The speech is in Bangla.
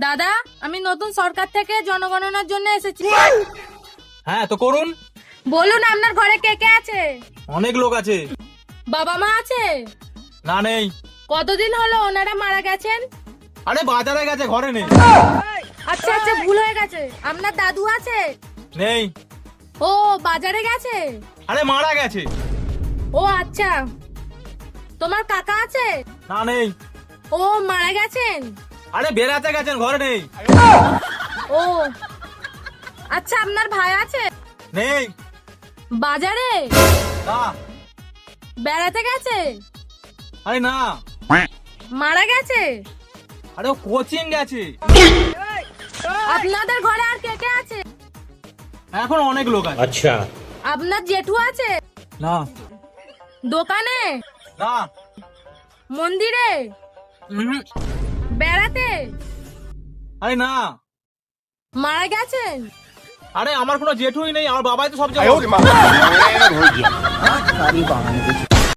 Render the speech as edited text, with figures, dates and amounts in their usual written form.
দাদা, আমি নতুন সরকার থেকে জনগণনার জন্য এসেছি। হ্যাঁ তো করুন। বলুন আপনার ঘরে কে কে আছে? অনেক লোক আছে। বাবা মা আছে? না নেই। কতদিন হলো ওনারা মারা গেছেন? আরে বাজারে গেছে, ঘরে নেই। আচ্ছা আচ্ছা, ভুল হয়ে গেছে। আপনার দাদু আছে? নেই। ও বাজারে গেছে। আরে মারা গেছে। ও আচ্ছা। তোমার কাকা আছে? না নেই। ও মারা গেছেন। আরে বেড়াতে গেছেন, ঘরে নেই। ও আচ্ছা, আপনার ভাই আছে? নেই। বাজারে না। বেড়াতে গেছে? আরে না। মারা গেছে? আরে ও কোচিং গেছে। আপনাদের ঘরে আর কে কে আছে? এখন অনেক লোক আছে। अच्छा। আপনার জেঠু আছে? না। দোকানে? না। মন্দিরে? উহুম। বেড়াতে? আরে না। মারা গেছেন? আরে আমার কোনো জেঠুই নেই, আমার বাবাই তো সব জায়গায়। আরে বাবা, কিছু